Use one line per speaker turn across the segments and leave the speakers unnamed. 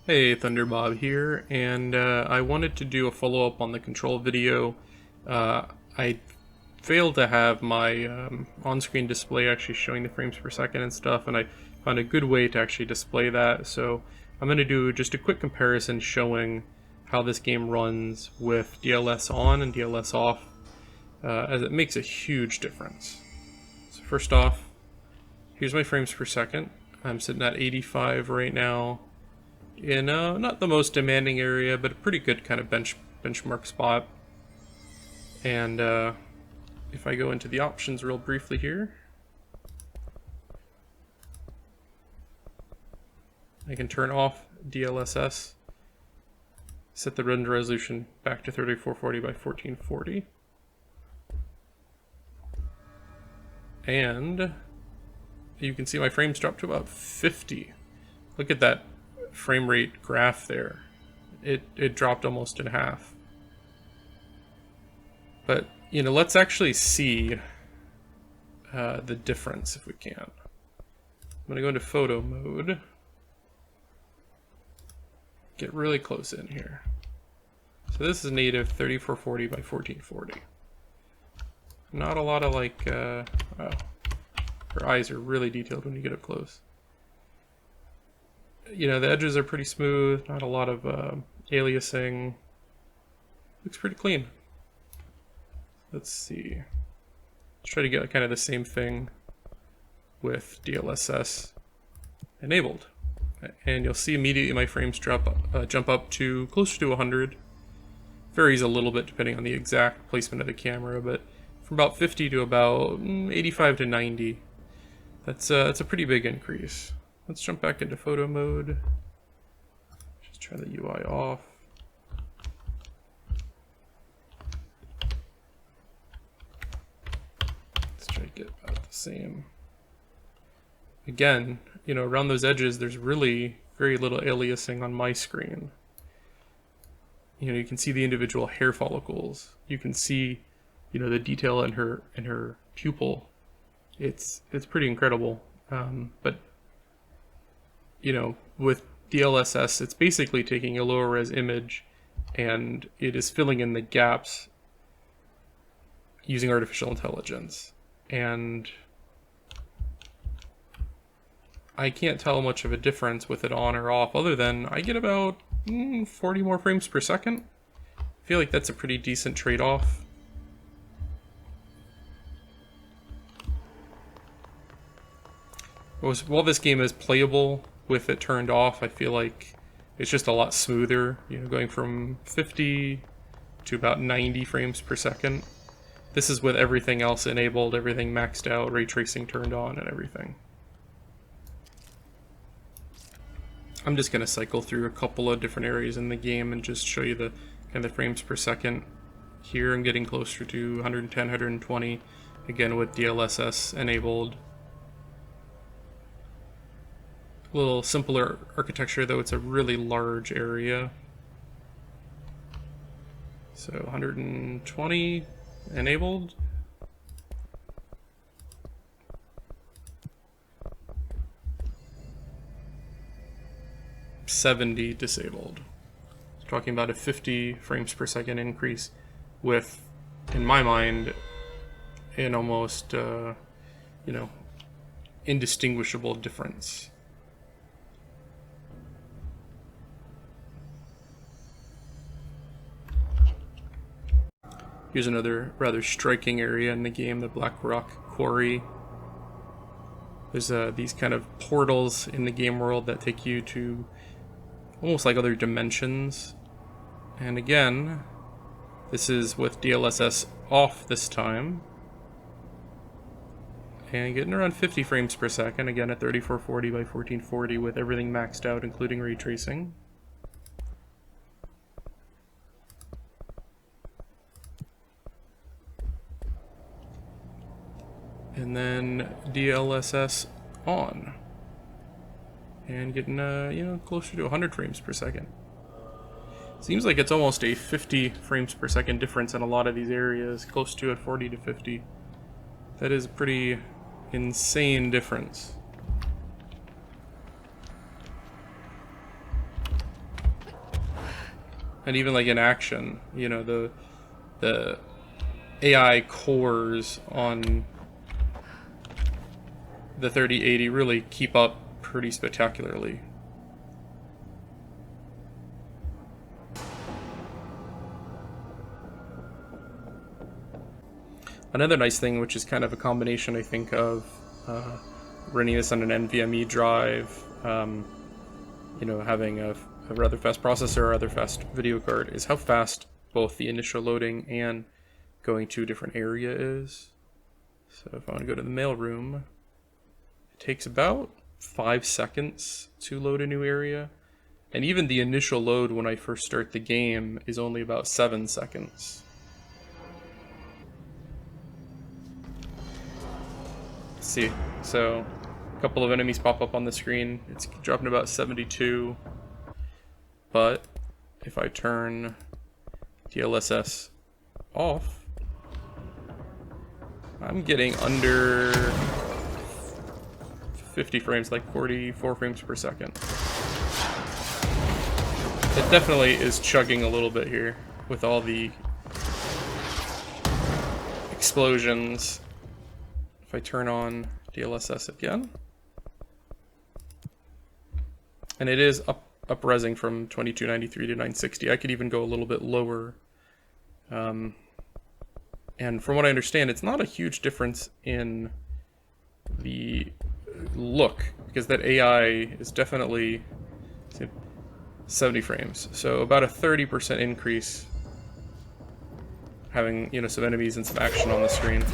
Hey, Thunderbob here, and I wanted to do a follow-up on the control video. I failed to have my on-screen display actually showing the frames per second and stuff, and I found a good way to actually display that, so I'm going to do just a quick comparison showing how this game runs with DLS on and DLS off, as it makes a huge difference. So first off, here's my frames per second. I'm sitting at 85 right now, in not the most demanding area, but a pretty good kind of benchmark spot. And if I go into the options real briefly here, I can turn off DLSS, set the render resolution back to 3440 by 1440, and you can see my frames drop to about 50. Look at that frame rate graph there. It dropped almost in half. But let's actually see the difference if we can. I'm gonna go into photo mode, get really close in here. So this is native 3440 by 1440. Not a lot of like oh, her eyes are really detailed when you get up close. The edges are pretty smooth, not a lot of aliasing. Looks pretty clean. Let's see. Let's try to get kind of the same thing with DLSS enabled. And you'll see immediately my frames jump up to closer to 100. Varies a little bit depending on the exact placement of the camera, but from about 50 to about 85 to 90. That's a pretty big increase. Let's jump back into photo mode. Just try the UI off. Let's try to get about the same. Again, around those edges, there's really very little aliasing on my screen. You can see the individual hair follicles. You can see, the detail in her pupil. It's pretty incredible. But with DLSS, it's basically taking a lower res image and it is filling in the gaps using artificial intelligence. And I can't tell much of a difference with it on or off, other than I get about 40 more frames per second. I feel like that's a pretty decent trade-off. While this game is playable with it turned off, I feel like it's just a lot smoother, going from 50 to about 90 frames per second. This is with everything else enabled, everything maxed out, ray tracing turned on, and everything. I'm just going to cycle through a couple of different areas in the game and just show you the kind of frames per second. Here I'm getting closer to 110, 120, again with DLSS enabled. A little simpler architecture, though it's a really large area. So 120 enabled. $70 disabled. Talking about a 50 frames per second increase with, in my mind, an almost indistinguishable difference. Here's another rather striking area in the game, the Black Rock Quarry. There's these kind of portals in the game world that take you to almost like other dimensions. And again, this is with DLSS off this time. And getting around 50 frames per second, again at 3440 by 1440 with everything maxed out, including ray tracing. And then DLSS on, and getting closer to 100 frames per second. Seems like it's almost a 50 frames per second difference in a lot of these areas, close to at 40 to 50. That is a pretty insane difference. And even like in action, you know, the AI cores on the 3080 really keep up pretty spectacularly. Another nice thing, which is kind of a combination, I think, of running this on an NVMe drive, you know, having a rather fast processor or rather fast video card, is how fast both the initial loading and going to a different area is. So if I want to go to the mailroom, it takes about 5 seconds to load a new area. And even the initial load when I first start the game is only about 7 seconds. Let's see, so a couple of enemies pop up on the screen. It's dropping about 72. But if I turn DLSS off, I'm getting under 50 frames, like 44 frames per second. It definitely is chugging a little bit here with all the explosions. If I turn on DLSS again, and it is up-resing from 2293 to 960. I could even go a little bit lower. And from what I understand, it's not a huge difference in the look, because that AI is definitely 70 frames. So about a 30% increase, having, you know, some enemies and some action on the screen.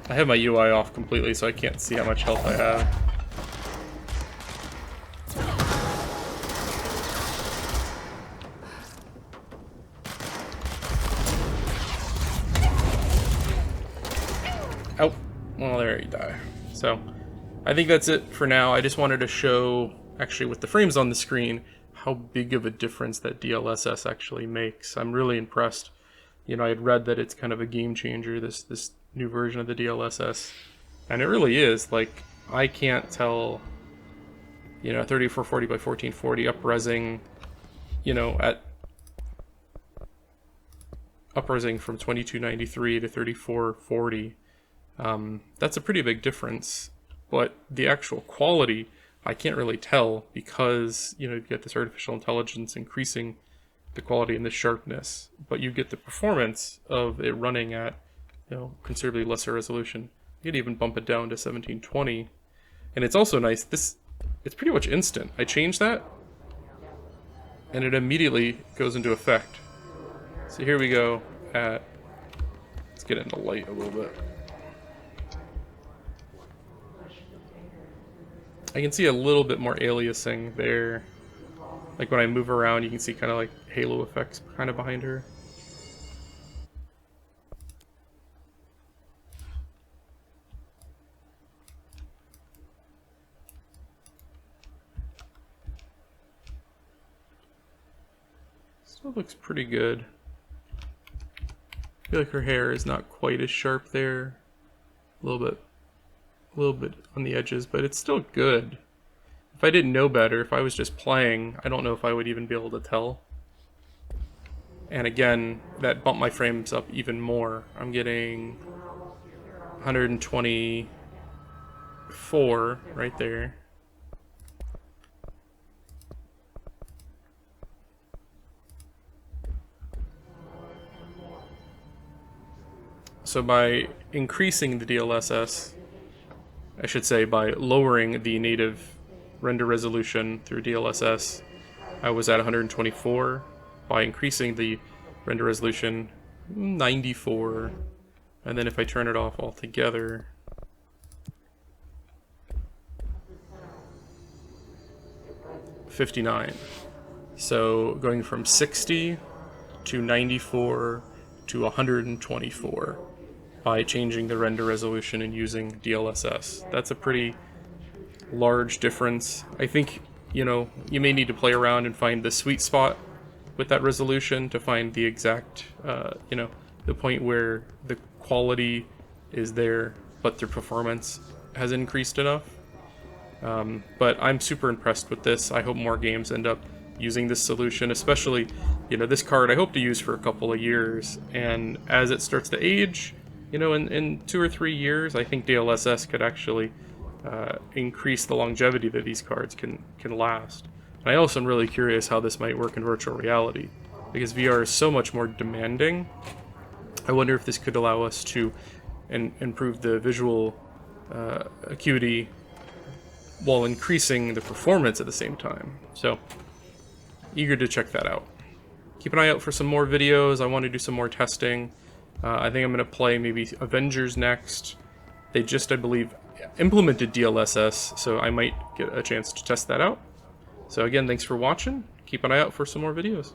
I have my UI off completely, so I can't see how much health I have. Oh, well, there you die. So, I think that's it for now. I just wanted to show, actually with the frames on the screen, how big of a difference that DLSS actually makes. I'm really impressed. You know, I had read that it's kind of a game changer, this new version of the DLSS, and it really is. Like, I can't tell, you know, 3440 by 1440 up-resing, you know, up-resing from 2293 to 3440. That's a pretty big difference, but the actual quality, I can't really tell, because, you know, you get this artificial intelligence increasing the quality and the sharpness, but you get the performance of it running at, you know, considerably lesser resolution. You could even bump it down to 1720. And it's also nice, it's pretty much instant. I change that, and it immediately goes into effect. So here we go at, let's get into light a little bit. I can see a little bit more aliasing there. Like when I move around, you can see kind of like halo effects kind of behind her. Still looks pretty good. I feel like her hair is not quite as sharp there. A little bit on the edges, but it's still good. If I didn't know better, if I was just playing, I don't know if I would even be able to tell. And again, that bumped my frames up even more. I'm getting 124 right there. So by increasing the DLSS, I should say by lowering the native render resolution through DLSS, I was at 124. By increasing the render resolution, 94. And then if I turn it off altogether, .59. So going from 60 to 94 to 124 by changing the render resolution and using DLSS. That's a pretty large difference. I think, you know, you may need to play around and find the sweet spot with that resolution to find the exact, you know, the point where the quality is there, but the performance has increased enough. But I'm super impressed with this. I hope more games end up using this solution, especially, you know, this card I hope to use for a couple of years, and as it starts to age, you know, in 2 or 3 years, I think DLSS could actually increase the longevity that these cards can last. And I also am really curious how this might work in virtual reality, because VR is so much more demanding. I wonder if this could allow us to improve the visual acuity while increasing the performance at the same time. So, eager to check that out. Keep an eye out for some more videos. I want to do some more testing. I think I'm going to play maybe Avengers next. They just, I believe, implemented DLSS, so I might get a chance to test that out. So again, thanks for watching. Keep an eye out for some more videos.